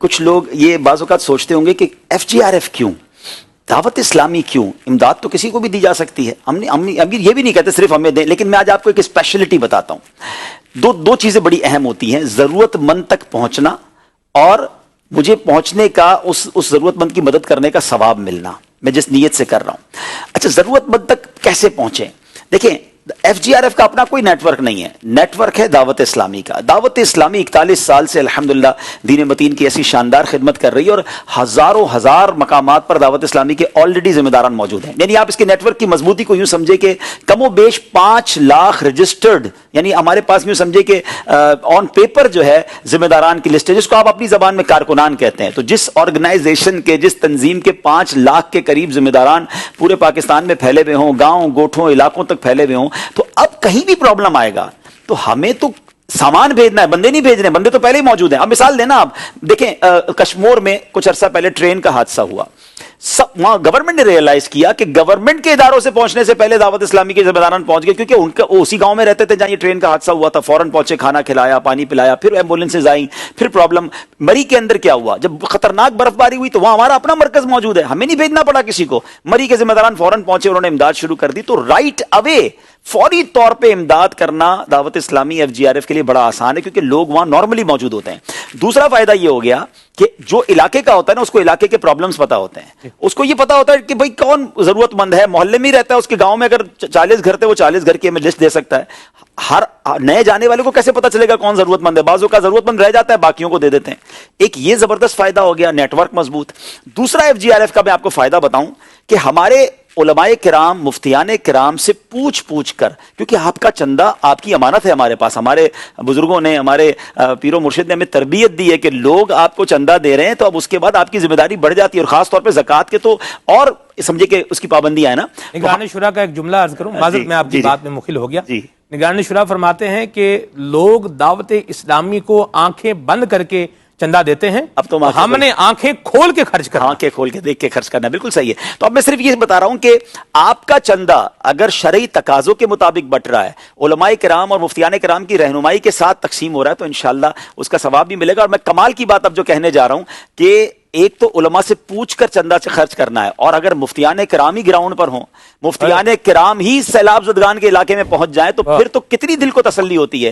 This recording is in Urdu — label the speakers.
Speaker 1: کچھ لوگ یہ بعض اوقات سوچتے ہوں گے کہ FGRF کیوں، دعوت اسلامی کیوں؟ امداد تو کسی کو بھی دی جا سکتی ہے، ہم یہ بھی نہیں کہتے صرف ہمیں دیں، لیکن میں آج آپ کو ایک اسپیشلٹی بتاتا ہوں. دو چیزیں بڑی اہم ہوتی ہیں، ضرورت مند تک پہنچنا اور مجھے پہنچنے کا اس ضرورت مند کی مدد کرنے کا ثواب ملنا، میں جس نیت سے کر رہا ہوں. اچھا، ضرورت مند تک کیسے پہنچیں؟ دیکھیں، FGRF کا اپنا کوئی نیٹ ورک نہیں ہے، نیٹ ورک ہے دعوت اسلامی کا. دعوت اسلامی 41 سال سے الحمدللہ دین متین کی ایسی شاندار خدمت کر رہی ہے، اور ہزاروں ہزار مقامات پر دعوت اسلامی کے آلریڈی ذمہ داران موجود ہیں. یعنی آپ اس کے نیٹ ورک کی مضبوطی کو یوں سمجھے کہ کم و بیش 5 لاکھ رجسٹرڈ، یعنی ہمارے پاس یوں سمجھے کہ آن پیپر جو ہے ذمہ داران کی لسٹ ہے، جس کو آپ اپنی زبان میں کارکنان کہتے ہیں. تو جس آرگنائزیشن کے، جس تنظیم کے 5 لاکھ کے قریب ذمہ داران پورے پاکستان میں پھیلے ہوئے ہوں، گاؤں گوٹھوں علاقوں تک پھیلے ہوئے ہوں، تو اب کہیں بھی پرابلم آئے گا تو ہمیں تو سامان بھیجنا ہے، بندے نہیں بھیجنے، بندے تو پہلے ہی موجود ہیں. اب مثال دینا، آپ دیکھیں کشمور میں کچھ عرصہ پہلے ٹرین کا حادثہ ہوا، وہاں گورنمنٹ نے ریئلائز کیا کہ گورنمنٹ کے اداروں سے پہنچنے سے پہلے دعوت اسلامی کے ذمہ داران پہنچ گئے، کیونکہ ان کا اسی گاؤں میں رہتے تھے جہاں یہ ٹرین کا حادثہ ہوا تھا. فوراً پہنچے، کھانا کھلایا، پانی پلایا، پھر ایمبولینسز آئیں، پھر پرابلم. مری کے اندر کیا ہوا؟ جب خطرناک برف باری ہوئی تو وہاں ہمارا اپنا مرکز موجود ہے، ہمیں نہیں بھیجنا پڑا کسی کو. مری کے ذمہ داران فوراً پہنچے، انہوں نے امداد شروع کر دی. تو رائٹ اوے فوری طور پہ امداد کرنا دعوت اسلامی FGRF کے لیے بڑا آسان ہے، کیونکہ لوگ وہاں نارملی موجود ہوتے ہیں. دوسرا فائدہ یہ ہو گیا کہ جو علاقے کا ہوتا ہے نا، اس کو علاقے کے پرابلمز پتا ہوتے ہیں، اس کو یہ پتا ہوتا ہے کہ بھئی کون ضرورت مند ہے. محلے میں ہی رہتا ہے، اس کے گاؤں میں اگر 40 گھر تھے، وہ 40 گھر کی ہمیں لسٹ دے سکتا ہے. ہر نئے جانے والے کو کیسے پتا چلے گا کون ضرورت مند ہے؟ بعضوں کا ضرورت مند رہ جاتا ہے، باقیوں کو دے دیتے ہیں. ایک یہ زبردست فائدہ ہو گیا، نیٹ ورک مضبوط. دوسرا FGRF کا میں آپ کو فائدہ بتاؤں کہ ہمارے علماء کرام، مفتیان کرام سے پوچھ کر، کیونکہ آپ کا چندہ آپ کی امانت ہے ہمارے پاس. ہمارے بزرگوں نے، ہمارے پیر و مرشد نے ہمیں تربیت دی ہے کہ لوگ آپ کو چندہ دے رہے ہیں تو اب اس کے بعد آپ کی ذمہ داری بڑھ جاتی ہے، اور خاص طور پہ زکوٰۃ کے تو اور سمجھے کہ اس کی پابندیاں ہیں نا.
Speaker 2: نگران شورا کا ایک جملہ عرض کروں، معذرت میں آپ کی بات میں مخل ہو گیا. نگران شورا فرماتے ہیں کہ لوگ دعوت اسلامی کو آنکھیں بند کر کے چندہ دیتے ہیں،
Speaker 1: اب تو
Speaker 2: ہم نے آنکھیں کھول کے خرچ کرنا،
Speaker 1: آنکھیں کھول کے دیکھ کے خرچ کرنا. بالکل صحیح ہے. تو اب میں صرف یہ بتا رہا ہوں کہ آپ کا چندہ اگر شرعی تقاضوں کے مطابق بٹ رہا ہے، علماء کرام اور مفتیان کرام کی رہنمائی کے ساتھ تقسیم ہو رہا ہے، تو انشاءاللہ اس کا ثواب بھی ملے گا. اور میں کمال کی بات اب جو کہنے جا رہا ہوں کہ ایک تو علماء سے پوچھ کر چندہ سے خرچ کرنا ہے، اور اگر مفتیان کرام ہی گراؤنڈ پر ہوں، مفتیان کرام ہی سیلاب زدگان کے علاقے میں پہنچ جائیں، تو پھر تو کتنی دل کو تسلی ہوتی ہے.